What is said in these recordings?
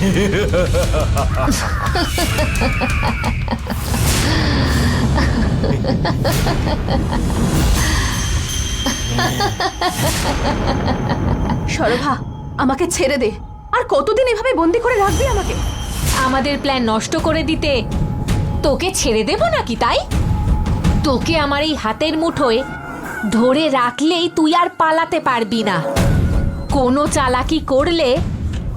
সরভা, আমাকে ছেড়ে দে। আর কতদিন এভাবে বন্দি করে রাখবি আমাকে? আমাদের প্ল্যান নষ্ট করে দিতে তোকে ছেড়ে দেব নাকি? তাই তোকে আমার এই হাতের মুঠোয় ধরে রাখলেই তুই আর পালাতে পারবি না। কোনো চালাকি করলে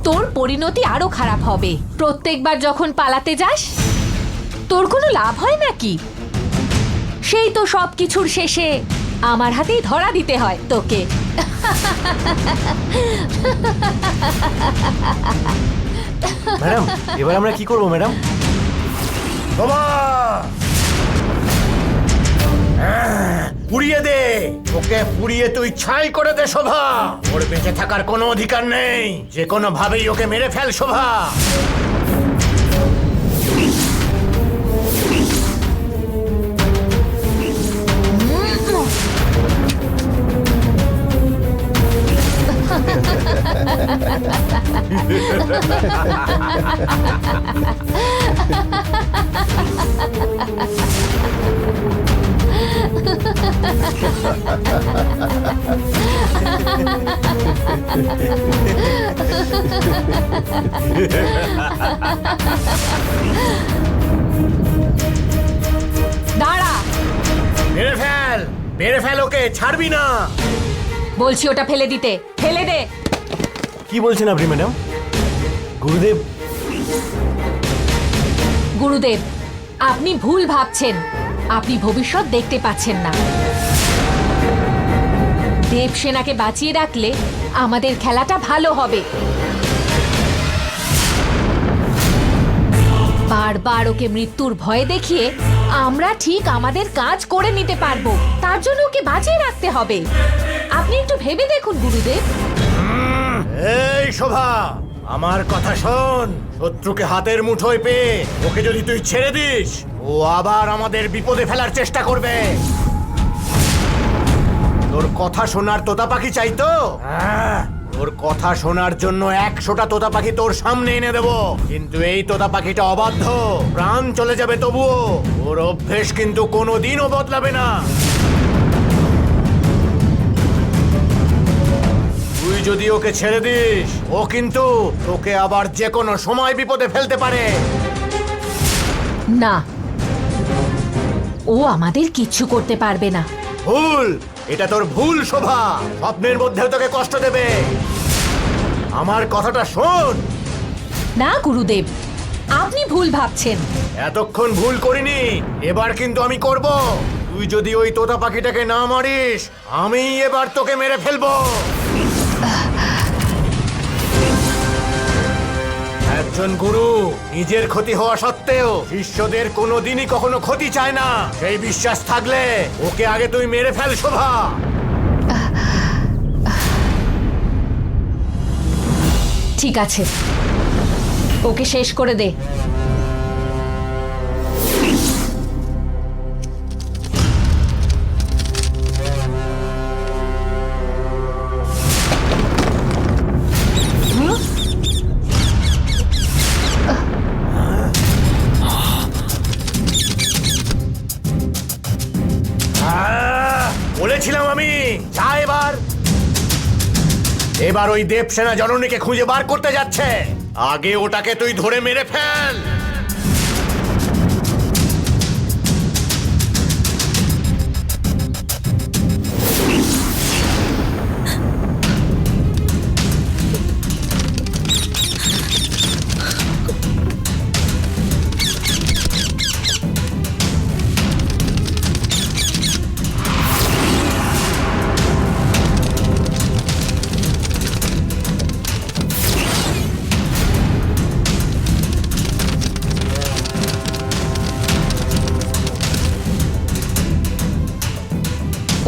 তোর পরিণতি আরো খারাপ হবে। প্রত্যেকবার যখন পালাতে যাস তোর কোনো লাভ হয় নাকি? সেই তো সব কিছুর শেষে আমার হাতেই ধরা দিতে হয় তোকে। ম্যাডাম, এবার আমরা কি করব ম্যাডাম? বাবা, পুড়িয়ে দে ওকে, পুড়িয়ে তুই ছাই করে দে শোভা। ওর বেঁচে থাকার কোনো অধিকার নেই, যে কোনো ভাবেই ওকে মেরে ফেল শোভা। দাঁড়া, মেরে ফেল, মেরে ফেল ওকে, ছাড়বি না। বলছি ওটা ফেলে দিতে। ফেলে দে। কি বলছেন আপনি ম্যাডাম? গুরুদেব, গুরুদেব, আপনি ভুল ভাবছেন। আপনি ভবিষ্যৎ দেখতে পাচ্ছেন না। দেবসেনাকে বাঁচিয়ে রাখলে আমাদের খেলাটা ভালো হবে। বারবার ওকে মৃত্যুর ভয় দেখিয়ে আমরা ঠিক আমাদের কাজ করে নিতে পারবো। তার জন্য ওকে বাঁচিয়ে রাখতে হবে। আপনি একটু ভেবে দেখুন গুরুদেব। এই শোভা, আমার কথা শোন। শত্রুকে হাতের মুঠোয় পেয়ে ওকে যদি তুই ছেড়ে দিস, ও আবার আমাদের বিপদে ফেলার চেষ্টা করবে। তোর কথা শোনার তোতা পাখি চাইতো? তোর কথা শোনার জন্য 100টা তোতা পাখি তোর সামনে এনে দেব, কিন্তু এই তোতা পাখিটা অবাধ্য, প্রাণ চলে যাবে তবুও ওর অভ্যেস কিন্তু কোনোদিনও বদলাবে না। তুই যদি ওকে ছেড়ে দিস, ও কিন্তু তোকে আবার যে কোনো সময় বিপদে ফেলতে পারে। না, ও আমাদের কিচ্ছু করতে পারবে না। ভুল, এটা তোর ভুল শোভা। স্বপ্নের মধ্যেও তোকে কষ্ট দেবে। আমার কথাটা শোন। না গুরুদেব, আপনি ভুল ভাবছেন। এতক্ষণ ভুল করিনি, এবার কিন্তু আমি করব। তুই যদি ওই তোতা পাখিটাকে না মারিস, আমি এবার তোকে মেরে ফেলবো। একজন গুরু নিজের ক্ষতি হওয়া সত্ত্বেও শিষ্যদের কোনোদিনই কখনো ক্ষতি চায় না। সেই বিশ্বাস থাকলে ওকে আগে তুই মেরে ফেল শোভা। ঠিক আছে, ওকে শেষ করে দে। বলেছিলাম আমি, যা এবার ওই দেবসেনা জননীকে খুঁজে বার করতে যাচ্ছে। আগে ওটাকে তুই ধরে মেরে ফেল।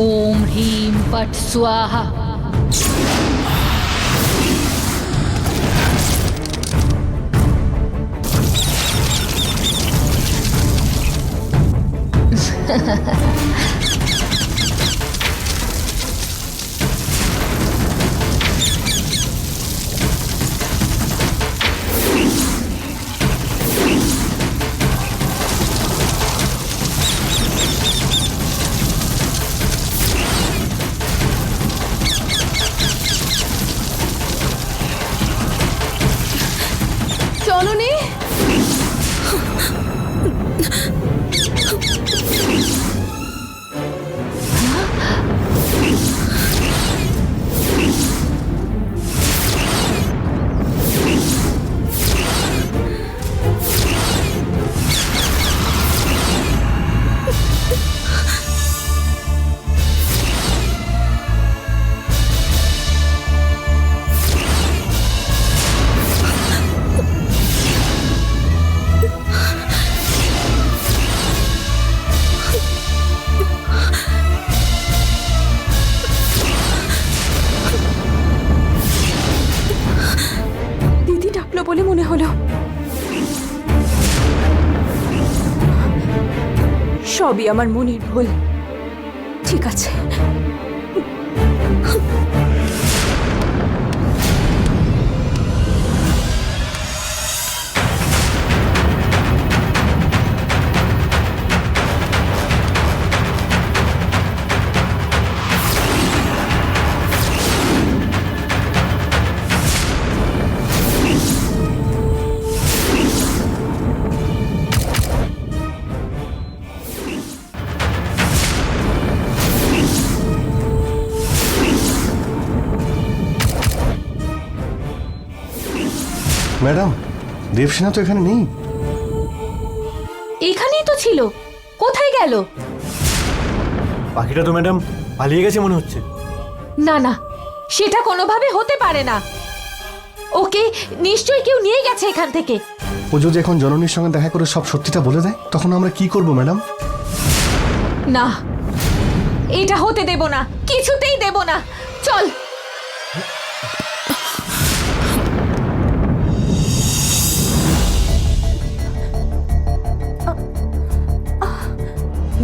ओम ह्रीं पट स्वाहा। হলো সবই আমার মনের ভুল। ঠিক আছে, ম্যাডাম, দেবসেনা তো এখানে নেই। এখানেই তো ছিল, কোথায় গেল? পাখিটা তো ম্যাডাম পালিয়ে গেছে মনে হচ্ছে। না না, সেটা কোনোভাবে হতে পারে না। ওকে নিশ্চয়ই কেউ নিয়ে গেছে এখান থেকে। ও যদি এখন জননীর সঙ্গে দেখা করে সব সত্যিটা বলে দেয়, তখন আমরা কি করব ম্যাডাম? না, এটা হতে দেব না, কিছুতেই দেব না। চল।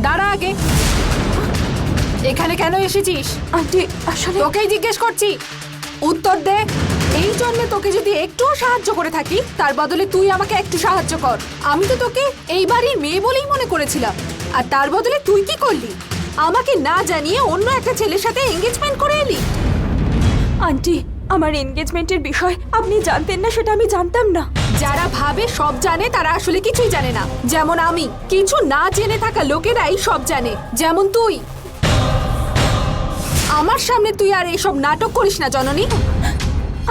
দাঁড়া আগে, এখানে কেন এসেছিস? আন্টি আসলে তোকেই জিজ্ঞেস করছি, উত্তর দে। এই জন্য তোকে যদি একটুও সাহায্য করে থাকি, তার বদলে তুই আমাকে একটু সাহায্য কর। আমি তো তোকে এই বাড়ির মেয়ে বলেই মনে করেছিলাম, আর তার বদলে তুই কি করলি? আমাকে না জানিয়ে অন্য একটা ছেলের সাথে এঙ্গেজমেন্ট করে এলি। আন্টি, আমার এনগেজমেন্টের বিষয় আপনি জানতেন না সেটা আমি জানতাম না। যারা ভাবে সব জানে তারা আসলে কিছুই জানে না। যেমন আমি, কিছু না জেনে থাকা লোকেরাই সব জানে। যেমন তুই। আমার সামনে তুই আর এইসব নাটক করিস না জননী।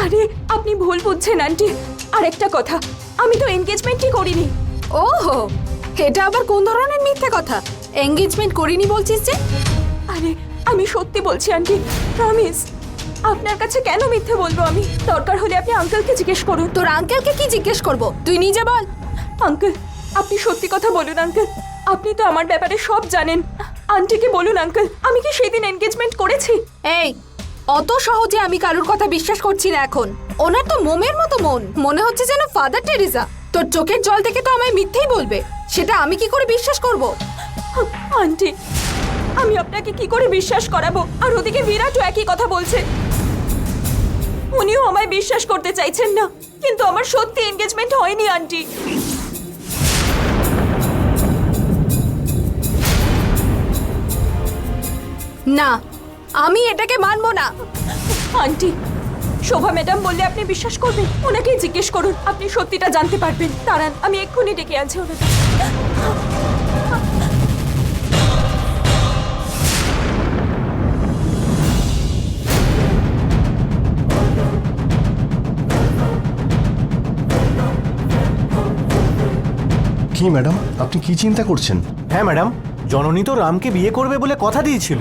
আরে আপনি ভুল বুঝছেন আন্টি। আর একটা কথা, আমি তো এনগেজমেন্টই করিনি। ওহো, এটা আবার কোন ধরনের মিথ্যে কথা? এঙ্গেজমেন্ট করিনি বলছিস যে? আরে আমি সত্যি বলছি আন্টি, প্রমিস। আপনার কাছে কেন মিথ্যে বলবো আমি? দরকার হলে আপনি আঙ্কেলকে জিজ্ঞেস করুন। তোর আঙ্কেলকে কি জিজ্ঞেস করব? তুই নিজে বল। আঙ্কেল, আপনি সত্যি কথা বলুন আঙ্কেল। আপনি তো আমার ব্যাপারে সব জানেন। আন্টিকে বলুন আঙ্কেল, আমি কি সেদিন এনগেজমেন্ট করেছি? এই, অত সহজে আমি কারুর কথা বিশ্বাস করছি না এখন। ওনার তো মোমের মতো মন, মনে হচ্ছে যেন ফাদার টেরেসা। তোর চোখের জল থেকে তো আমায় মিথ্যেই বলবে, সেটা আমি কি করে বিশ্বাস করব? আন্টি, আমি আপনাকে কি করে বিশ্বাস করাবো? আর ওদিকে বিরাটও একই কথা বলছে। উনিও আমায় বিশ্বাস করতে চাইছেন না, কিন্তু আমার সত্যি এনগেজমেন্ট হয়নি আন্টি। না, আমি এটাকে মানবো না। আন্টি, শোভা ম্যাডাম বললে আপনি বিশ্বাস করবেন? ওনাকেই জিজ্ঞেস করুন, আপনি সত্যিটা জানতে পারবেন। দাঁড়ান, আমি এক্ষুনি ডেকে আনছি ওনাকে। কি ম্যাডাম, আপনি কি চিন্তা করছেন? হ্যাঁ ম্যাডাম, জননী তো রামকে বিয়ে করবে বলে কথা দিয়েছিল,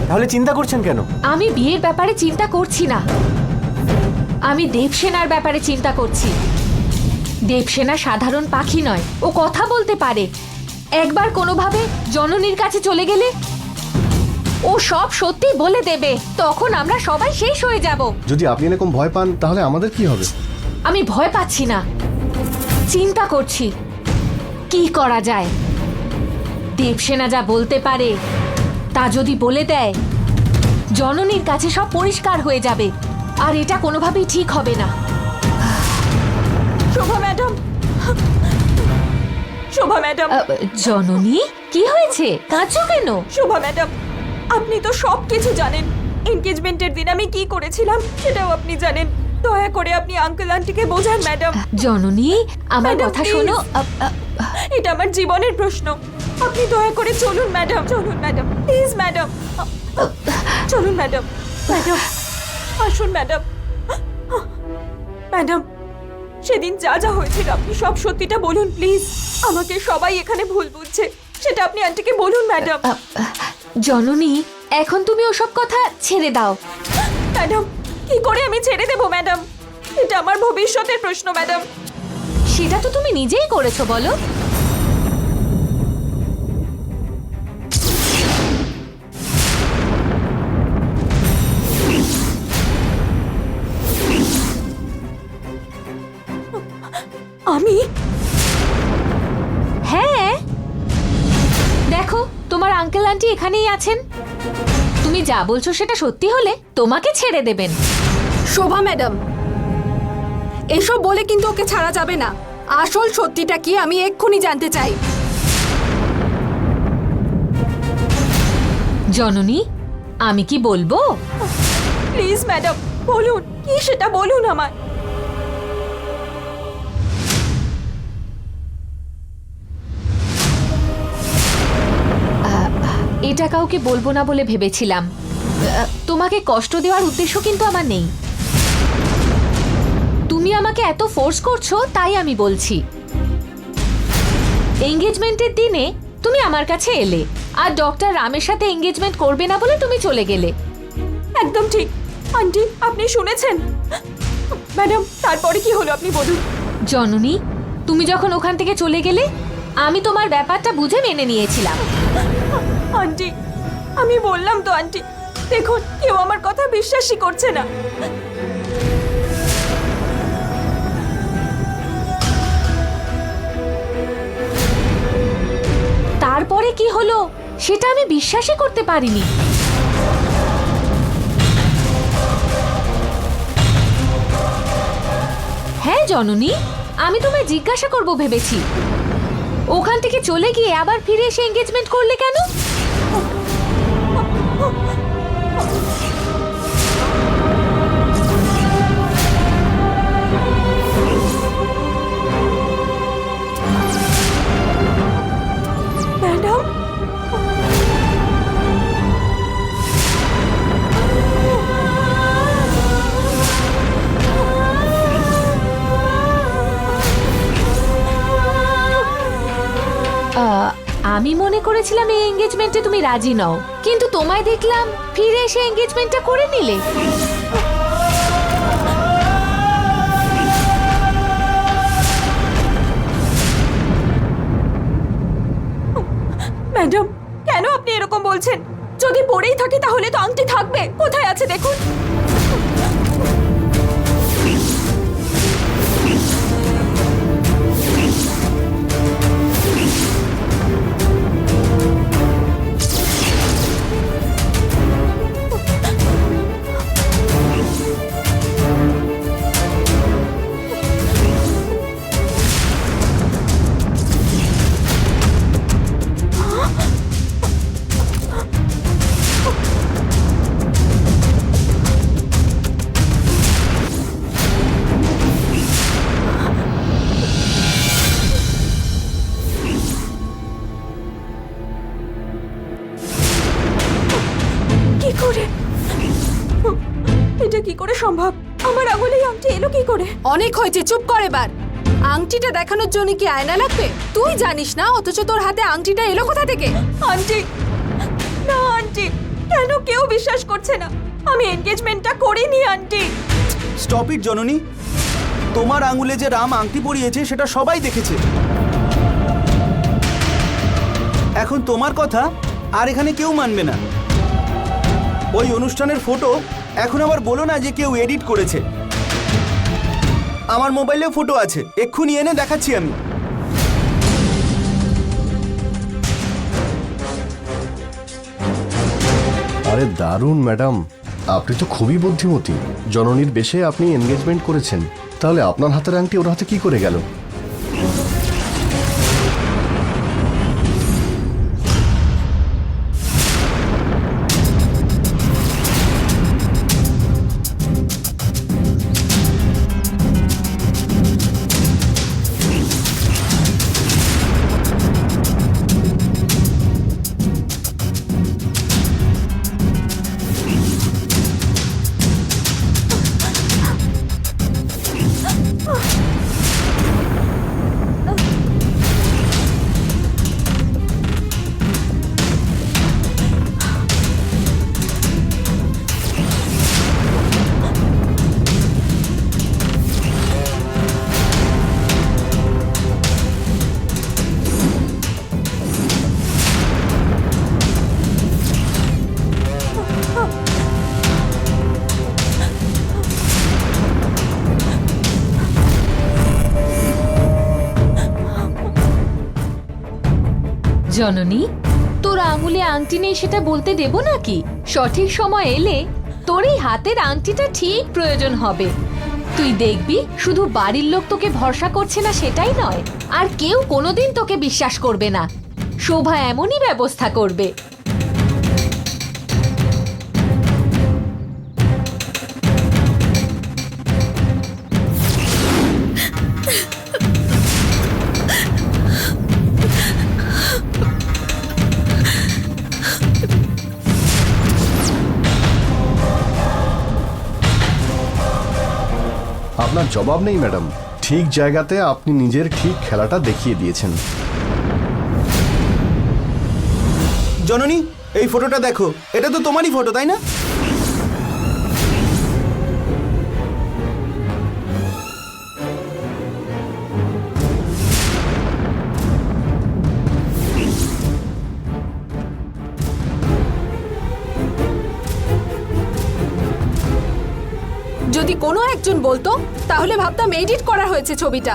তাহলে চিন্তা করছেন কেন? আমি বিয়ের ব্যাপারে চিন্তা করছি না, আমি দেবসেনার ব্যাপারে চিন্তা করছি। দেবসেনা সাধারণ পাখি নয়, ও কথা বলতে পারে। একবার কোনোভাবে জননীর কাছে চলে গেলে ও সব সত্যি বলে দেবে, তখন আমরা সবাই শেষ হয়ে যাব। যদি আপনি এরকম ভয় পান, তাহলে আমাদের কি হবে? আমি ভয় পাচ্ছি না, চিন্তা করছি কি করা যায়। দেবসেনা যা বলতে পারে তা যদি বলে দেয়, জননীর কাছে সব পরিষ্কার হয়ে যাবে, আর এটা কোনোভাবেই ঠিক হবে না। শোভা ম্যাডাম, শোভা ম্যাডাম, জননী, কি হয়েছে? কাঁদছো কেন? শোভা ম্যাডাম, আপনি তো সব কিছু জানেন। এনগেজমেন্টের দিন আমি কি করেছিলাম সেটাও আপনি জানেন। দয়া করে আপনি আঙ্কেল আন্টিকে বোঝান ম্যাডাম। জননী, আমার ম্যাডাম, কথা please। শোনো। এটা আমার জীবনের প্রশ্ন। আপনি দয়া করে চলুন ম্যাডাম, চলুন ম্যাডাম, প্লিজ ম্যাডাম, চলুন ম্যাডাম। ম্যাডাম, আসুন ম্যাডাম। ম্যাডাম, সেদিন যা যা হয়েছিল আপনি সব সত্যিটা বলুন প্লিজ। আমাকে সবাই এখানে ভুল বুঝছে, সেটা আপনি আন্টিকে বলুন ম্যাডাম। জননী, এখন তুমি ওসব কথা ছেড়ে দাও। ম্যাডাম, কি করে আমি ছেড়ে দেব ম্যাডাম? এটা আমার ভবিষ্যতের প্রশ্ন ম্যাডাম। সেটা তো তুমি নিজেই করেছো, বলো। আমি? হ্যাঁ, দেখো তোমার আঙ্কেল আন্টি এখানেই আছেন। তুমি যা বলছো সেটা সত্যি হলে তোমাকে ছেড়ে দেবেন। শোভা ম্যাডাম, এসব বলে কিন্তু ওকে ছাড়া যাবে না। আসল সত্যিটা কি আমি এক্ষুনি জানতে চাই। জননী, আমি কি বলবো? প্লিজ ম্যাডাম, বলুন কি সেটা বলুন আমায়। এটা কাউকে বলবো না বলে ভেবেছিলাম। তোমাকে কষ্ট দেওয়ার উদ্দেশ্য কিন্তু আমার নেই। তুমি আমাকে এত ফোর্স করছো তাই আমি বলছি। এঙ্গেজমেন্টের দিনে তুমি আমার কাছে এলে, আর ডক্টর রামের সাথে এঙ্গেজমেন্ট করবে না বলে তুমি চলে গেলে। একদম ঠিক। আন্টি, আপনি শুনেছেন? ম্যাডাম, তারপরে কি হলো আপনি বলুন। জননী, তুমি যখন ওখান থেকে চলে গেলে আমি তোমার ব্যাপারটা বুঝে মেনে নিয়েছিলাম। আন্টি, আমি বললাম তো আন্টি, দেখুন কেউ আমার কথা বিশ্বাসই করছে না। তারপরে কি হলো সেটা আমি বিশ্বাসই করতে পারিনি। হ্যাঁ জননী, আমি তোমায় জিজ্ঞাসা করব ভেবেছি, ওখান থেকে চলে গিয়ে আবার ফিরে এসে এঙ্গেজমেন্ট করলে কেন? ম্যাডাম, আমি মনে করেছিলাম এই এঙ্গেজমেন্টে তুমি রাজি নও, কিন্তু তোমায় দেখলাম ফিরে এসে এঙ্গেজমেন্টটা করে নিলে। ম্যাডাম, কেন আপনি এরকম বলছেন? যদি পড়েই থাকি তাহলে তো আংটি থাকবে। কোথায় আছে দেখুন। কি করে? এটা কি করে সম্ভব? আমার আঙুলেই আংটি এলো কি করে? অনেক হয়েছে, চুপ কর এবার। আংটিটা দেখানোর জন্য কি আয়না লাগবে? তুই জানিস না, অথচ তোর হাতে আংটিটা এলো কোথা থেকে? আন্টি, না আন্টি, কেন কেউ বিশ্বাস করছে না? আমি এনগেজমেন্টটা করিনি আন্টি। স্টপ ইট জননী, তোমার আঙুলে যে রাম আংটি পরিয়েছে সেটা সবাই দেখেছে। এখন তোমার কথা আর এখানে কেউ মানবে না। ওই অনুষ্ঠানের ফটো এখন আবার বলো না যে কেউ এডিট করেছে। আমার মোবাইলেও ফটো আছে, এক্ষুনি এনে দেখাচ্ছি আমি। আরে দারুণ ম্যাডাম, আপনি তো খুবই বুদ্ধিমতী। জননীর বেশে আপনি এনগেজমেন্ট করেছেন, তাহলে আপনার হাতের আংটি ওর হাতে কি করে গেল? জননী, তোর আঙুলে আংটি নেই সেটা বলতে দেব নাকি? সঠিক সময় এলে তোর এই হাতের আংটিটা ঠিক প্রয়োজন হবে। তুই দেখবি শুধু বাড়ির লোক তোকে ভরসা করছে না সেটাই নয়, আর কেউ কোনোদিন তোকে বিশ্বাস করবে না। শোভা এমনই ব্যবস্থা করবে। আপনার জবাব নেই ম্যাডাম, ঠিক জায়গাতে আপনি নিজের ঠিক খেলাটা দেখিয়ে দিয়েছেন। জননী, এই ফটোটা দেখো, এটা তো তোমারই ফটো, তাই না? যদি কোনো একজন বলতো তাহলে ভাবতাম এডিট করা হয়েছে ছবিটা।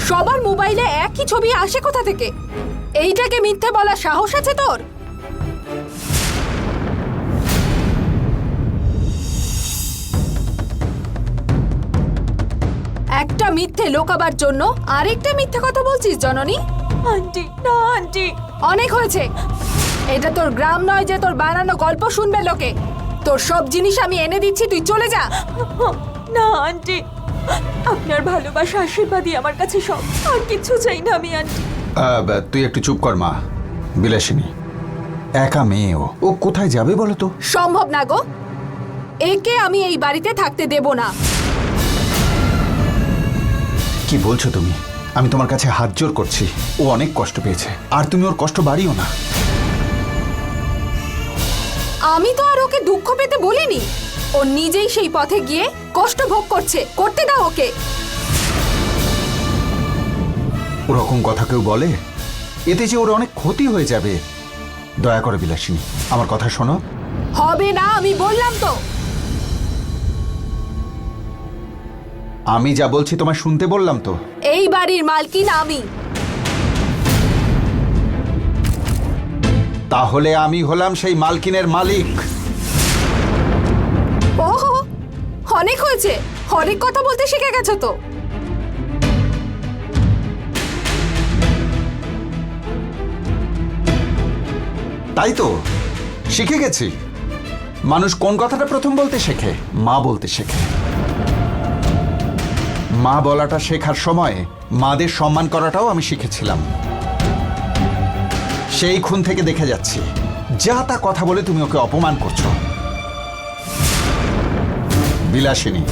সবার মোবাইলে একই ছবি আসে কোথা থেকে? এইটাকে মিথ্যে বলার সাহস আছে তোর? একটা মিথ্যে লোকাবার জন্য আরেকটা মিথ্যে কথা বলছিস জননী? আন্টি, না আন্টি। অনেক হয়েছে। এটা তোর গ্রাম নয় যে তোর বানানো গল্প শুনবে লোকে। তোর সব জিনিস আমি এনে দিচ্ছি, তুই চলে যা। না আন্টি, আপনার ভালোবাসা আশীর্বাদই আমার কাছে সব, আর কিছু চাই না আমি আন্টি। তুই একটু চুপ কর মা। বিলাসিনী একা মেয়ে, ও কোথায় যাবে বলো তো? সম্ভব না গো, একে আমি এই বাড়িতে থাকতে দেব না। কি বলছো তুমি? আমি তোমার কাছে হাত জোর করছি, ও অনেক কষ্ট পেয়েছে, আর তুমি ওর কষ্ট বাড়িও না। আমি তো আর ওকে দুঃখ পেতে বলিনি। ও নিজেই সেই পথে গিয়ে কষ্ট ভোগ করছে, করতে দাও ওকে। ওরকম কথা কেউ বলে? এতে যে ওর অনেক ক্ষতি হয়ে যাবে। দয়া করে বিলাসিনী, আমার কথা শোনো। হবে না, আমি বললাম তো। আমি যা বলছি তোমায় শুনতে বললাম তো। এই বাড়ির মালকিন আমি। তাহলে আমি হলাম সেই মালকিনের মালিক। ওহো, অনেক হয়েছে, অনেক কথা বলতে শিখে গেছো তো। তাই তো, শিখে গেছি। মানুষ কোন কথাটা প্রথম বলতে শেখে? মা বলতে শেখে। মা বলাটা শেখার সময় মাদের সম্মান করাটাও আমি শিখেছিলাম। সেই খুন থেকে দেখে যাচ্ছি যা তা কথা বলে তুমি ওকে অপমান করছো। বিলাসিনী,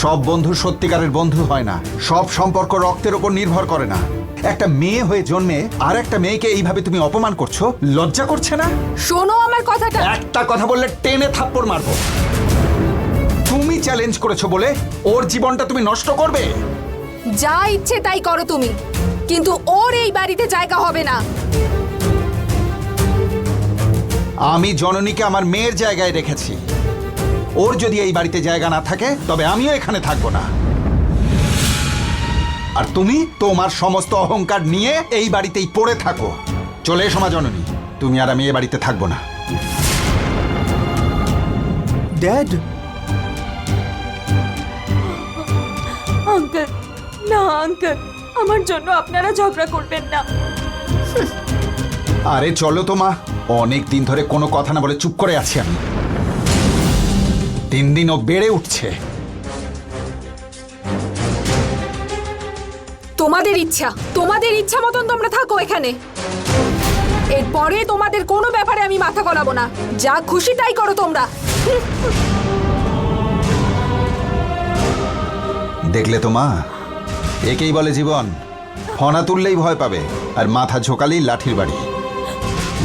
সব বন্ধু সত্যিকারের বন্ধু হয় না, সব সম্পর্ক রক্তের উপর নির্ভর করে না। একটা মেয়ে হয়ে জন্মে আর একটা মেয়েকে এইভাবে তুমি অপমান করছো, লজ্জা করছে না? শোনো আমার কথাটা। একটা কথা বললে টেনে থাপ্পড় মারবো। তুমি চ্যালেঞ্জ করেছো বলে ওর জীবনটা তুমি নষ্ট করবে? যা ইচ্ছে তাই করো তুমি, কিন্তু ওর এই বাড়িতে জায়গা হবে না। আমি জননীকে আমার মেয়ের জায়গায় রেখেছি। ওর যদি এই বাড়িতে জায়গা না থাকে তবে আমিও এখানে থাকবো না। আর তুমি তোমার সমস্ত অহংকার নিয়ে এই বাড়িতেই পড়ে থাকো। চলে এসো মা জননী, তুমি আর আমি এই বাড়িতে থাকবো না। ড্যাড, আঙ্কেল, না আঙ্কেল, আমার জন্য আপনারা ঝগড়া করবেন না। আরে চলো তো মা, অনেক দিন ধরে কোনো কথা না বলে চুপ করে আছি আমি। দিন দিন ও বেড়ে উঠছে। তোমাদের ইচ্ছা মতন তোমরা থাকো এখানে। এরপরে তোমাদের কোনো ব্যাপারে আমি মাথা গলাবো না। যা খুশি তাই করো তোমরা। দেখলে তো মা, একেই বলে জীবন। ফনা তুললেই ভয় পাবে, আর মাথা ঝোকালেই লাঠির বাড়ি।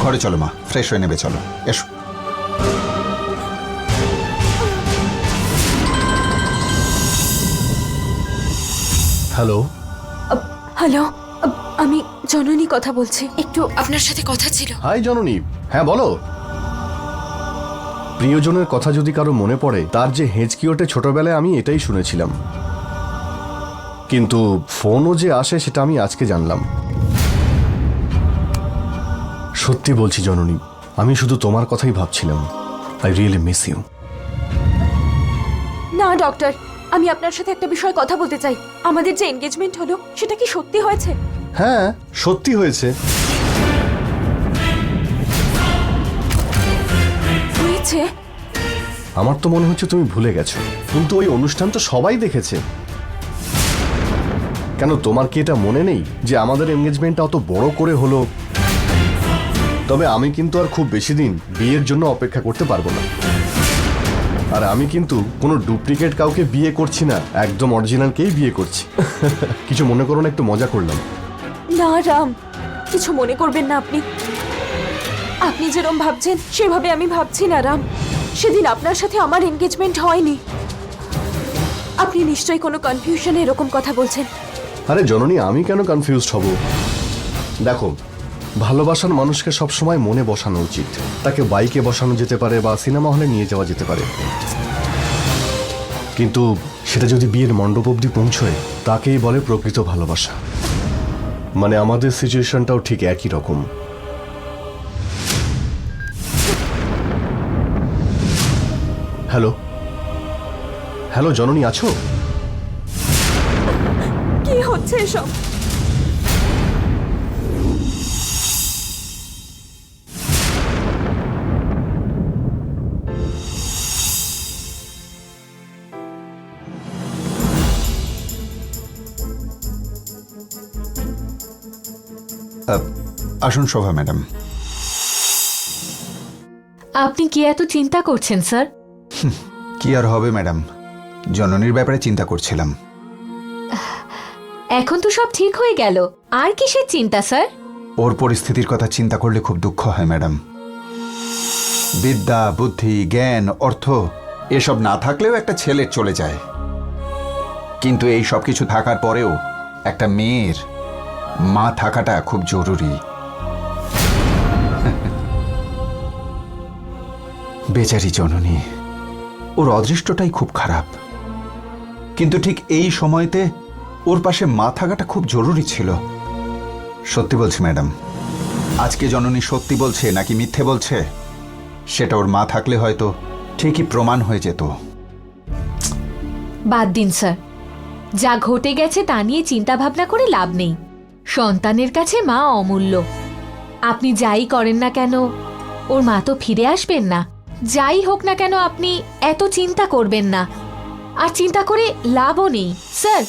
ঘরে চলো মা, ফ্রেশ হয়ে নেবে, চলো এসো। হ্যালো, হ্যালো, আমি জননী কথা বলছি, একটু আপনার সাথে কথা ছিল। হাই জননী। হ্যাঁ বলো। প্রিয়জনের কথা যদি কারো মনে পড়ে, তার যে হেঁচকি ওঠে ছোটবেলায়, আমি এটাই শুনেছিলাম। কিন্তু ফোনও যে আসে সেটা আমি আজকে জানলাম। সত্যি বলছি জননী, আমি শুধু তোমার কথাই ভাবছিলাম। I really miss you. না ডক্টর, আমি আপনার সাথে একটা বিষয়ে কথা বলতে চাই। আমাদের যে এনগেজমেন্ট হলো সেটা কি সত্যি হয়েছে? হ্যাঁ, সত্যি হয়েছে। হয়েছে? আমার তো মনে হচ্ছে তুমি ভুলে গেছো, কিন্তু ওই অনুষ্ঠান তো সবাই দেখেছে। কেন, তোমার কি এটা মনে নেই যে আমাদের এনগেজমেন্টটা অত বড় করে হলো? তবে আমি কিন্তু আর খুব বেশি দিন বিয়ের জন্য অপেক্ষা করতে পারবো না। আর আমি কিন্তু কোনো ডুপ্লিকেট কাউকে বিয়ে করছি না, একদম অরিজিনালকেই বিয়ে করছি। কিছু মনে করো না, একটু মজা করলাম। না রাম, কিছু মনে করবেন না আপনি। আপনি যেরকম ভাবছেন সেভাবে আমি ভাবছি না রাম। সেদিন আপনার সাথে আমার এনগেজমেন্ট হয়নি। আপনি নিশ্চয়ই কোনো কনফিউশনে এরকম কথা বলছেন। আরে জননী, আমি কেন কনফিউজড হব? দেখো, ভালোবাসার মানুষকে সবসময় মনে বসানো উচিত। তাকে বাইকে বসানো যেতে পারে বা সিনেমা হলে নিয়ে যাওয়া যেতে পারে, কিন্তু সেটা যদি বিয়ের মণ্ডপ অবধি পৌঁছয় তাকেই বলে প্রকৃত ভালোবাসা। মানে আমাদের সিচুয়েশনটাও ঠিক একই রকম। হ্যালো হ্যালো জননী, আছো? কি হচ্ছে এসব? আসুন শোভা ম্যাডাম। আপনি কি এত চিন্তা করছেন স্যার? কি আর হবে ম্যাডাম, জননীর ব্যাপারে চিন্তা করছিলাম। এখন তো সব ঠিক হয়ে গেল, আর কিসের চিন্তা স্যার? ওর পরিস্থিতির কথা চিন্তা করলে খুব দুঃখ হয় ম্যাডাম। বিদ্যা, বুদ্ধি, জ্ঞান, অর্থ এসব না থাকলেও একটা ছেলের চলে যায়, কিন্তু এই সব কিছু থাকার পরেও একটা মেয়ের মা থাকাটা খুব জরুরি। বেচারি জননী, ওর অদৃষ্টটাই খুব খারাপ, কিন্তু ঠিক এই সময়তে ওর পাশে মা থাকাটা খুব জরুরি ছিল। সত্যি বলছি ম্যাডাম, আজকে জননী সত্যি বলছে নাকি মিথ্যে বলছে সেটা ওর মা থাকলে হয়তো ঠিকই প্রমাণ হয়ে যেত। বাদ দিন স্যার, যা ঘটে গেছে তা নিয়ে চিন্তা ভাবনা করে লাভ নেই। সন্তানের কাছে মা অমূল্য। আপনি যাই করেন না কেন ওর মা তো ফিরে আসবেন না। যাই হোক না কেন আপনি এত চিন্তা করবেন না, আর চিন্তা করে লাভও নেই। স্যার,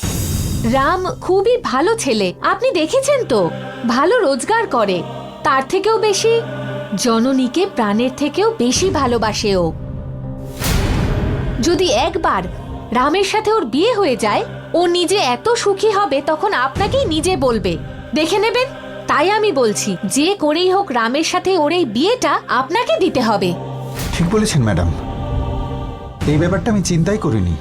রাম খুবই ভালো ছেলে, আপনি দেখেছেন তো, ভালো রোজগার করে। তার থেকেও বেশি জননীকে প্রাণের থেকেও বেশি ভালোবাসে ও। যদি একবার রামের সাথে ওর বিয়ে হয়ে যায়, ও নিজে এত সুখী হবে তখন আপনাকেই নিজে বলবে, দেখে নেবেন। তাই আমি বলছি, যে করেই হোক রামের সাথে ওর এই বিয়েটা আপনাকে দিতে হবে। ঠিক বলেছেন ম্যাডাম, এই ব্যাপারটা আমি চিন্তাই করিনি।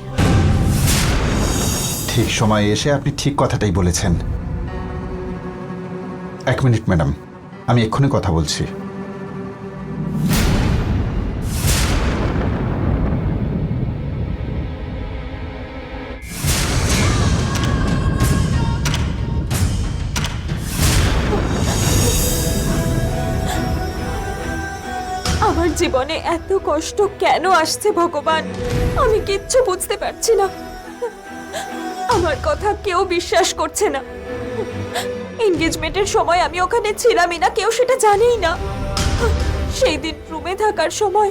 ঠিক সময়ে এসে আপনি ঠিক কথাটাই বলেছেন। এক মিনিট ম্যাডাম, আমি এক্ষুনি কথা বলছি। আমার জীবনে এত কষ্ট কেন আসছে ভগবান, আমি কিচ্ছু বুঝতে পারছি না। আমার কথা কেউ বিশ্বাস করছে না। এনগেজমেন্টের সময় আমি ওখানে ছিলামই না, কেউ সেটা জানেই না। সেই দিন রুমে থাকার সময়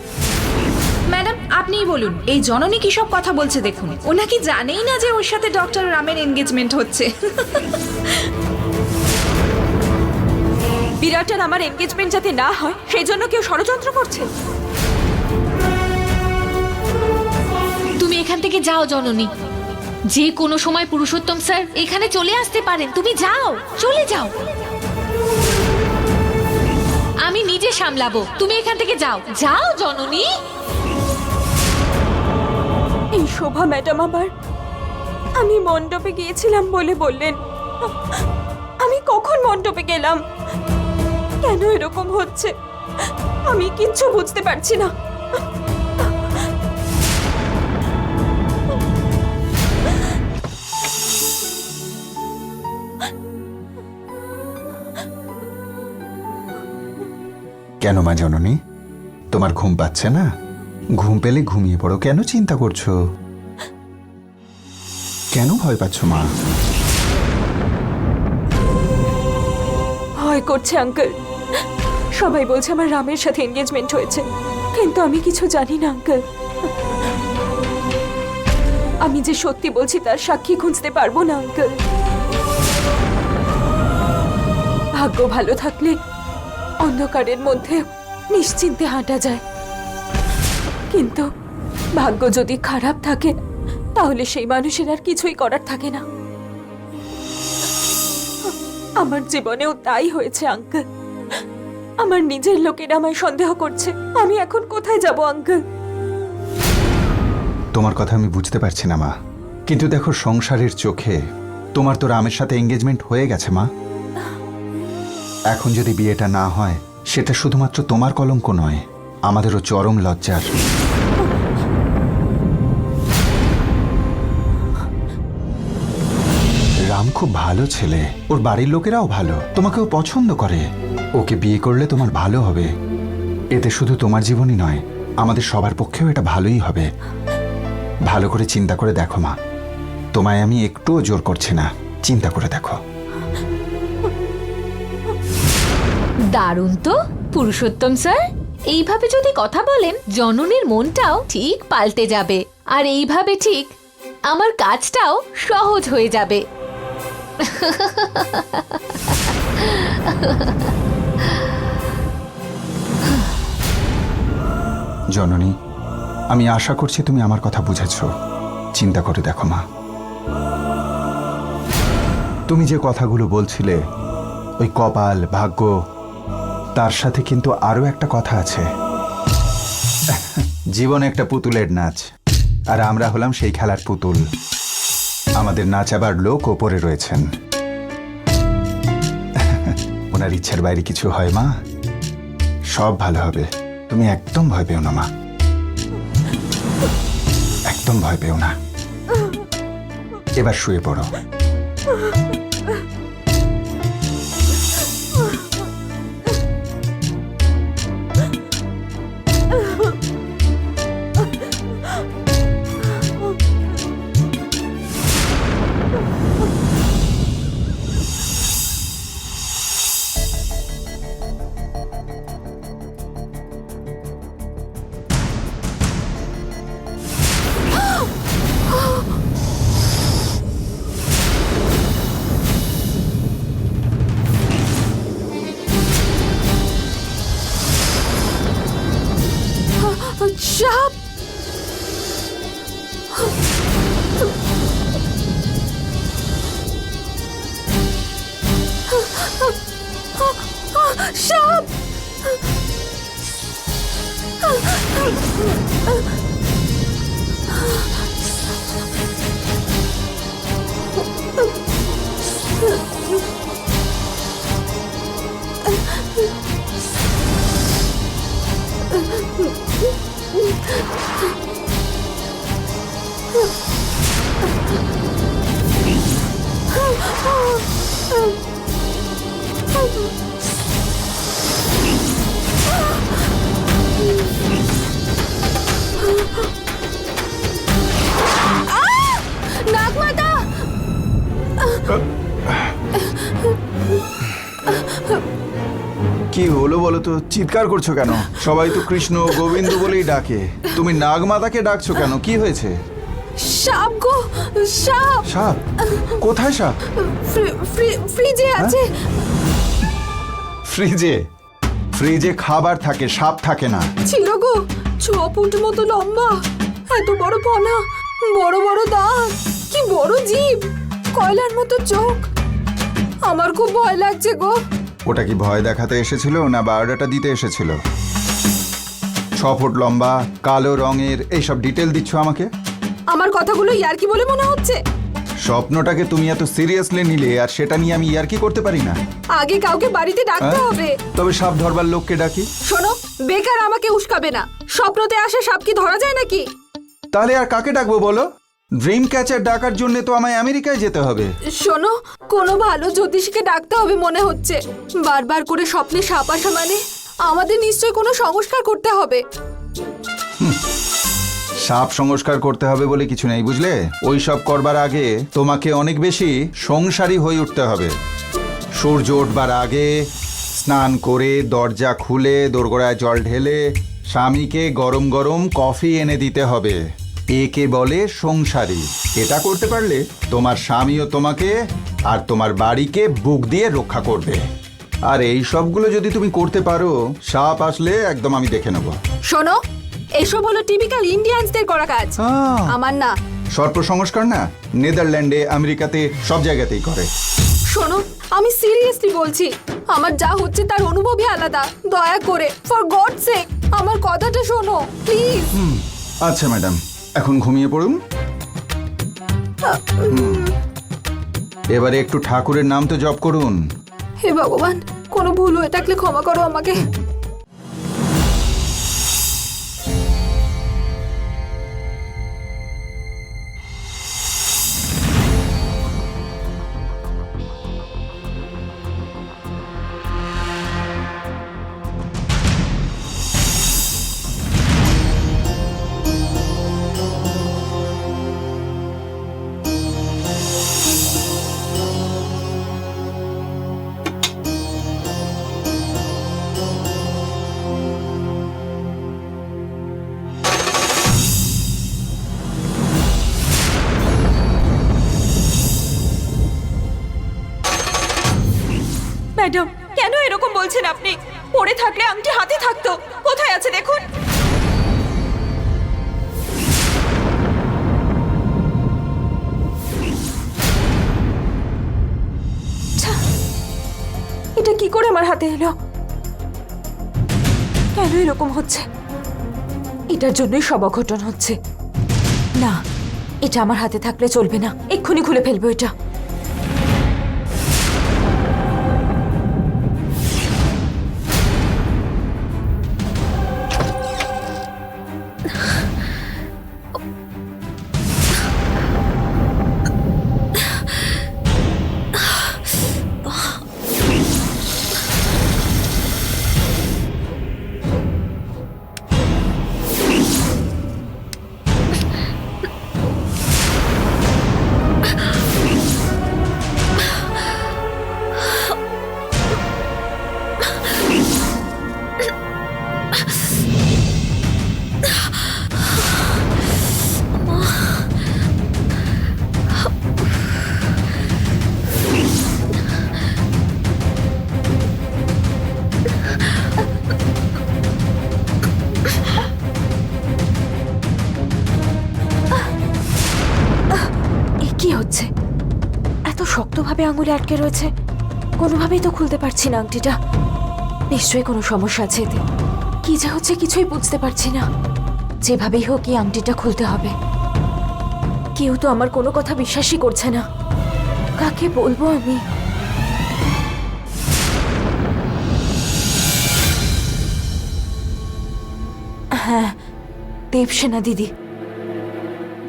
ম্যাডাম আপনিই বলুন, এই জননী কি সব কথা বলছে দেখুন। ও নাকি জানেই না যে ওর সাথে ডক্টর রামের এনগেজমেন্ট হচ্ছে। বিরাট আর আমার এনগেজমেন্ট যাতে না হয় সেই জন্য কেউ ষড়যন্ত্র করছে। তুমি এখান থেকে যাও জননী, যে কোনো সময় পুরুষোত্তম স্যার এখানে চলে আসতে পারেন। তুমি যাও, চলে যাও, আমি নিজে সামলাবো। তুমি এখান থেকে যাও, যাও জননী। এই শোভা ম্যাডাম আবার আমি মণ্ডপে গিয়েছিলাম বলে বললেন। আমি কখন মণ্ডপে গেলাম? কেন এরকম হচ্ছে আমি কিচ্ছু বুঝতে পারছি না। কেন মা জননী, তোমার ঘুম পাচ্ছে না? ঘুম পেলে ঘুমিয়ে পড়ো, কেন চিন্তা করছো? কেন ভয় পাচ্ছ মা? ভয় করছে আঙ্কেল। সবাই বলছে আমার রামের সাথে এনগেজমেন্ট হয়েছে, কিন্তু আমি কিছু জানি না আঙ্কেল। আমি যে সত্যি বলছি তার সাক্ষী খুঁজতে পারবো না আঙ্কেল। ভাগ্য ভালো থাকলে অন্ধকারের মধ্যে নিশ্চিন্তে হাঁটা যায়, কিন্তু ভাগ্য যদি খারাপ থাকে তাহলে সেই মানুষের আর কিছুই করার থাকে না। আমার জীবনেও তাই হয়েছে আঙ্কেল। আমার নিজের লোকেরা আমায় সন্দেহ করছে। আমি এখন কোথায় যাব আঙ্কেল? তোমার কথা আমি বুঝতে পারছি না মা, কিন্তু দেখো সংসারের চোখে তোমার তো রামের সাথে এঙ্গেজমেন্ট হয়ে গেছে মা। এখন যদি বিয়েটা না হয় সেটা শুধুমাত্র তোমার কলঙ্ক নয়, আমাদেরও চরম লজ্জার। রাম খুব ভালো ছেলে, ওর বাড়ির লোকেরাও ভালো, তোমাকেও পছন্দ করে। ওকে বিয়ে করলে তোমার ভালো হবে। এতে শুধু তোমার জীবনই নয়, আমাদের সবার পক্ষেও এটা ভালোই হবে। ভালো করে চিন্তা করে দেখো মা, তোমায় আমি একটুও জোর করছি না, চিন্তা করে দেখো। দারুণ তো পুরুষোত্তম স্যার, এইভাবে যদি কথা বলেন জননীর মনটাও ঠিক পাল্টে যাবে, আর এইভাবে ঠিক আমার কাজটাও সহজ হয়ে যাবে। জননী, আমি আশা করছি তুমি আমার কথা বুঝেছ। চিন্তা করে দেখো মা, তুমি যে কথাগুলো বলছিলে ওই কপাল ভাগ্য, তার সাথে কিন্তু আরো একটা কথা আছে। জীবন একটা পুতুলের নাচ, আর আমরা হলাম সেই খেলার পুতুল। আমাদের নাচাবার লোক ওপরে রয়েছেন। ওনার ইচ্ছার বাইরে কিছু হয় মা, সব ভালো হবে। তুমি একদম ভয় পেও না মা, একদম ভয় পেও না। এবার শুয়ে পড়ো। সাপ! সাপ! নাগমাতা! কি হলো বলো তো, চিৎকার করছো কেন? সবাই তো কৃষ্ণ গোবিন্দ বলেই ডাকে, তুমি নাগমাতাকে ডাকছো কেন? কি হয়েছে? সাপ গো, সাপ! সাপ? কোথায় সাপ? ফ্রিজে আছে। ফ্রিজে? ফ্রিজে খাবার থাকে, সাপ থাকে না। ছিল গো, 6 ফুট মতো লম্বা, এত বড় ফনা, বড় বড় দাঁত, কি বড় জিভ, কয়লার মতো চোখ। আমার খুব ভয় লাগছে গো। ওটা কি ভয় দেখাতে এসেছিল না বায়োডাটা দিতে এসেছিল? 6 ফুট লম্বা, কালো রঙের, এইসব ডিটেল দিচ্ছ আমাকে? আমার কথাগুলো ইয়ার্কি বলে মনে হচ্ছে? স্বপ্নটাকে তুমি এত সিরিয়াসলি নিলে, আর সেটা নিয়ে আমি ইয়ার্কি করতে পারি না। আগে কাউকে বাড়িতে ডাকতে হ্যাঁ? হবে। তবে সাপ ধরবার লোককে ডাকি। শোনো, বেকার আমাকে উস্কাবে না। স্বপ্নতে আসে সাপ কি ধরা যায় নাকি? তাহলে আর কাকে ডাকবো বলো? ড্রিম ক্যাচার ডাকার জন্য তো আমায় আমেরিকায় যেতে হবে। শোনো, কোনো ভালো জ্যোতিষীকে ডাকতে হবে মনে হচ্ছে। বারবার করে স্বপ্নে সাপ আসা মানে আমাদের নিশ্চয়ই কোনো সংস্কার করতে হবে। সাপ সংস্কার করতে হবে বলে কিছু নেই, বুঝলে? ওই সব করবার আগে তোমাকে অনেক বেশি সংসারী হয়ে উঠতে হবে। সূর্য উঠবার আগে স্নান করে দরজা খুলে দোরগোড়ায় জল ঢেলে স্বামীকে গরম গরম কফি এনে দিতে হবে। একে বলে সংসারী। এটা করতে পারলে তোমার স্বামীও তোমাকে আর তোমার বাড়িকে বুক দিয়ে রক্ষা করবে। আর এই সবগুলো যদি তুমি করতে পারো, সাপ আসলে একদম আমি দেখে নেব। শোনো, এসব হলো টিপিক্যাল ইন্ডিয়ানসদের করা কাজ, আমার না। সর্প সংস্কার না নেদারল্যান্ডে, আমেরিকাতে সব জায়গাতেই করে। শোনো, আমি সিরিয়াসলি বলছি, আমার যা হচ্ছে তার অনুভবই আলাদা। দয়া করে, ফর গড সেক, আমার কথাটা শোনো প্লিজ। আচ্ছা ম্যাডাম, এখন ঘুমিয়ে পড়ুন। এবারে একটু ঠাকুরের নাম তো জপ করুন। হে ভগবান, কোনো ভুল হয়ে থাকলে ক্ষমা করো আমাকে। ম্যাডাম, কেন এরকম বলছেন আপনি? পড়ে থাকলে আংটি হাতে থাকতো। কোথায় আছে দেখুন। ছ্যা, এটা কি করে আমার হাতে এলো? কেন এরকম হচ্ছে? এটার জন্যই সব অঘটন হচ্ছে। না, এটা আমার হাতে থাকলে চলবে না। এক্ষুনি খুলে ফেলবো এটা। কি হচ্ছে? এত শক্তভাবে আঙুলে আটকে রয়েছে, কোনোভাবেই তো খুলতে পারছি না আংটিটা। নিশ্চয়ই কোনো সমস্যা আছে এতে। কি যে হচ্ছে কিছুই বুঝতে পারছি না। যেভাবেই হোক এই আংটিটা খুলতে হবে। কেউ তো আমার কোনো কথা বিশ্বাসই করছে না। কাকে বলবো আমি? হ্যাঁ, দেবসেনা দিদি।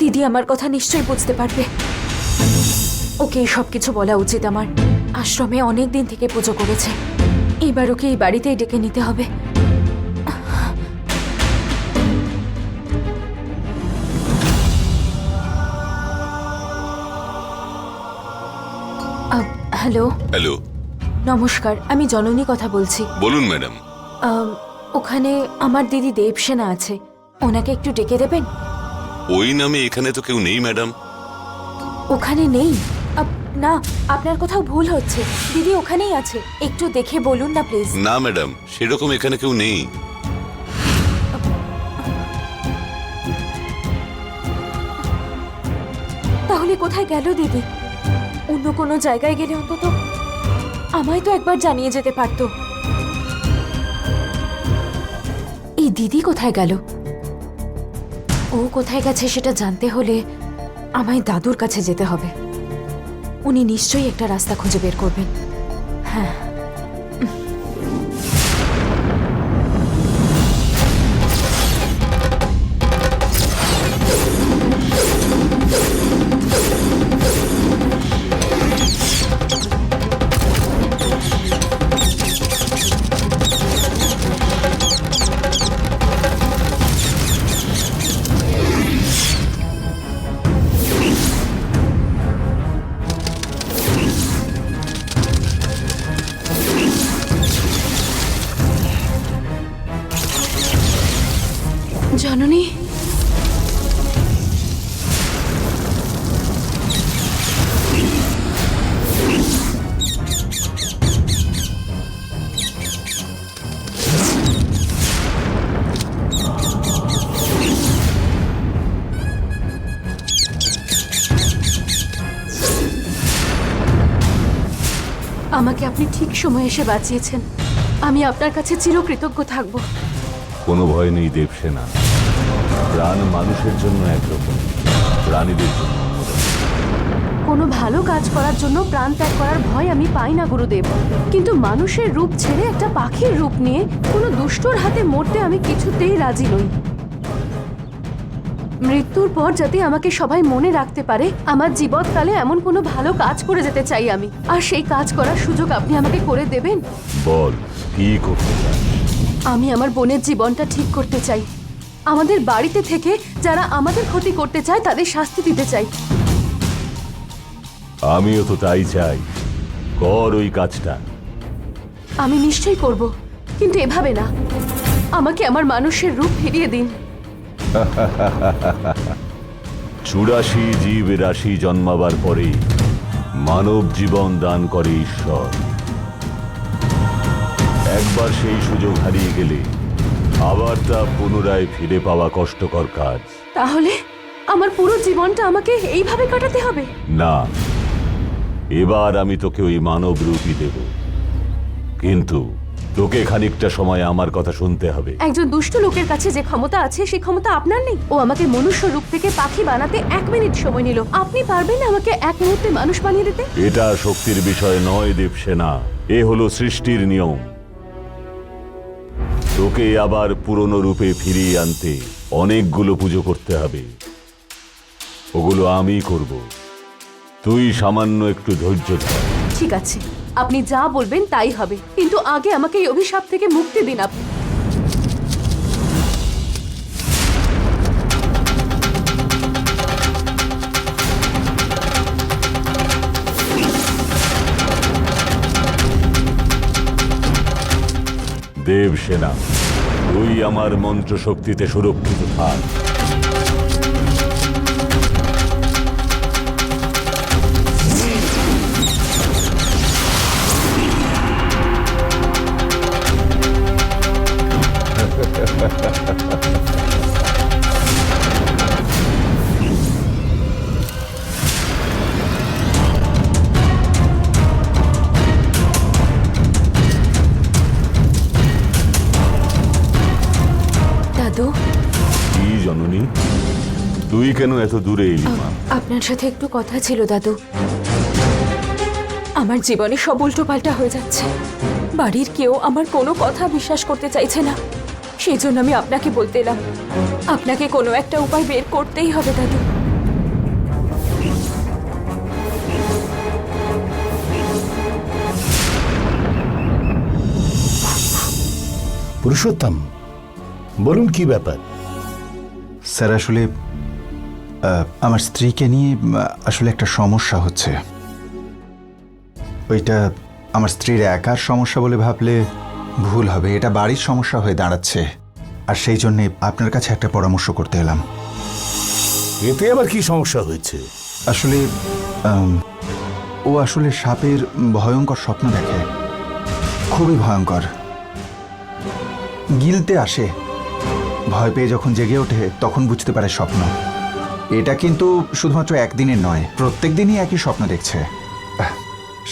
দিদি আমার কথা নিশ্চয়ই বুঝতে পারবে। ওকে এই সব কিছু বলা উচিত আমার। আশ্রমে অনেক দিন থেকে পুজো করেছে। এইবার ওকে এই বাড়িতেই ডেকে নিতে হবে। হ্যালো। হ্যালো, নমস্কার, আমি জননী কথা বলছি। বলুন ম্যাডাম। ওখানে আমার দিদি দেবসেনা আছে, ওনাকে একটু ডেকে দেবেন? ওই নামে এখানে তো কেউ নেই ম্যাডাম। ওখানে নেই? না, আপনার কোথাও ভুল হচ্ছে। দিদি ওখানেই আছে, একটু দেখে বলুন না প্লিজ। না ম্যাডাম, সেরকম এখানে কেউ নেই। তাহলে কোথায় গেল দিদি? অন্য কোনো জায়গায় গেলে অন্তত আমায় তো একবার জানিয়ে যেতে পারতো। এই দিদি কোথায় গেল? ও কোথায় গেছে সেটা জানতে হলে আমায় দাদুর কাছে যেতে হবে। উনি নিশ্চয়ই একটা রাস্তা খুঁজে বের করবেন। হ্যাঁ। জননী, আমাকে আপনি ঠিক সময়ে এসে বাঁচিয়েছেন। আমি আপনার কাছে চিরকৃতজ্ঞ থাকব। কোনো ভয় নেই দেবসেনা। প্রাণ মানুষের জন্য একরকম, প্রাণীদের জন্য অন্যরকম। কোনো ভালো কাজ করার জন্য প্রাণ ত্যাগ করার ভয় আমি পাই না গুরুদেব, কিন্তু মানুষের রূপ ছেড়ে একটা পাখির রূপ নিয়ে কোনো দুষ্টর হাতে মরতে আমি কিছুতেই রাজি নই। মৃত্যুর পর যাতে আমাকে সবাই মনে রাখতে পারে, আমার জীবৎকালে এমন কোনো ভালো কাজ করে যেতে চাই আমি, আর সেই কাজ করার সুযোগ আপনি আমাকে করে দেবেন। বল কি করতে চাস? আমি আমার বোনের জীবনটা ঠিক করতে চাই। আমাদের বাড়িতে থেকে যারা আমাদের ক্ষতি করতে চায় তাদের শাস্তি দিতে চাই। আমিও তো তাই চাই। কর ওই কাজটা। আমি নিশ্চয়ই করব, কিন্তু এভাবে না। আমাকে আমার মানুষের রূপ ফিরিয়ে দিন। 84 জীব রাশি জন্মাবার পরে মানব জীবন দান করে ঈশ্বর। একবার সেই সুযোগ হারিয়ে গেলে আবার তা পুনরায় ফিরে পাওয়া কষ্টকর কাজ। তাহলে আমার পুরো জীবনটা আমাকে এইভাবে কাটাতে হবে? না, এবার আমি তোকে ওই মানব রূপই দেব, কিন্তু তোকে খানিকটা সময় আমার কথা শুনতে হবে। একজন দুষ্ট লোকের কাছে যে ক্ষমতা আছে সেই ক্ষমতা আপনার নেই। ও আমাকে মনুষ্য রূপ থেকে পাখি বানাতে 1 মিনিট সময় নিল। আপনি পারবেন না আমাকে 1 মুহূর্তে মানুষ বানিয়ে দিতে? এটা শক্তির বিষয় নয় দেবসেনা, এ হলো সৃষ্টির নিয়ম। তোকে আবার পুরনো রূপে ফিরিয়ে আনতে অনেকগুলো পুজো করতে হবে। ওগুলো আমি করব, তুই সামান্য একটু ধৈর্য ধর। ঠিক আছে, আপনি যা বলবেন তাই হবে, কিন্তু আগে আমাকে এই অভিশাপ থেকে মুক্তি দিন আপনি। দেবসেনা, তুই আমার মন্ত্র শক্তিতে সুরক্ষিত থাক। দাদু, কি জননী, তুই কেন এত দূরে এলি মা? আপনার সাথে একটু কথা ছিল দাদু। আমার জীবনে সব উল্টোপাল্টা হয়ে যাচ্ছে। বাড়ির কেউ আমার কোনো কথা বিশ্বাস করতে চাইছে না। সেই জন্য আমি আপনাকে বলতে এলাম, আপনাকে কোনো একটা উপায় বের করতেই হবে দাদু। পুরুষোত্তম, বলুন কি ব্যাপার? স্যার, আসলে আমার স্ত্রীকে নিয়ে আসলে একটা সমস্যা হচ্ছে। ওইটা আমার স্ত্রীর একার সমস্যা বলে ভাবলে ভুল হবে। এটা বাড়ির সমস্যা হয়ে দাঁড়াচ্ছে, আর সেই জন্যে আপনার কাছে একটা পরামর্শ করতে এলাম। এতে আবার কি সমস্যা হয়েছে? আসলে ও আসলে সাপের ভয়ঙ্কর স্বপ্ন দেখে, খুবই ভয়ঙ্কর। গিলতে আসে, ভয় পেয়ে যখন জেগে ওঠে তখন বুঝতে পারে স্বপ্ন। এটা কিন্তু শুধুমাত্র একদিনের নয়, প্রত্যেক দিনই একই স্বপ্ন দেখছে।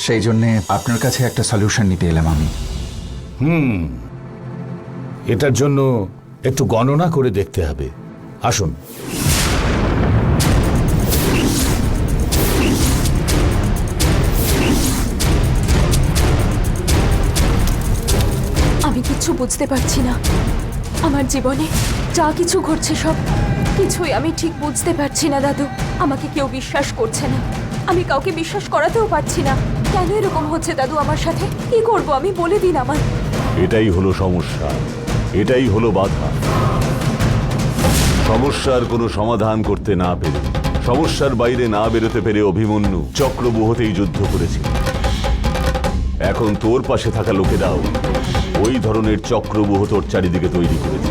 সেই জন্যে আপনার কাছে একটা সলিউশন নিতে এলাম আমি। এটার জন্য একটু গণনা করে দেখতে হবে। আসুন। আমি কিচ্ছু বুঝতে পারছি না। আমার জীবনে যা কিছু ঘটছে সব কিছুই আমি ঠিক বুঝতে পারছি না দাদু। আমাকে কেউ বিশ্বাস করছে না, আমি কাউকে বিশ্বাস করাতেও পারছি না। কেন এরকম হচ্ছে দাদু আমার সাথে? কি করব আমি, বলে দিন আমার। এটাই হলো সমস্যা, এটাই হলো বাধা। সমস্যার কোনো সমাধান করতে না পেরে, সমস্যার বাইরে না বেরোতে পেরে অভিমন্যু চক্রব্যূহতেই যুদ্ধ করেছিল। এখন তোর পাশে থাকা লোকেরাও ওই ধরনের চক্রব্যূহ তোর চারিদিকে তৈরি করেছে।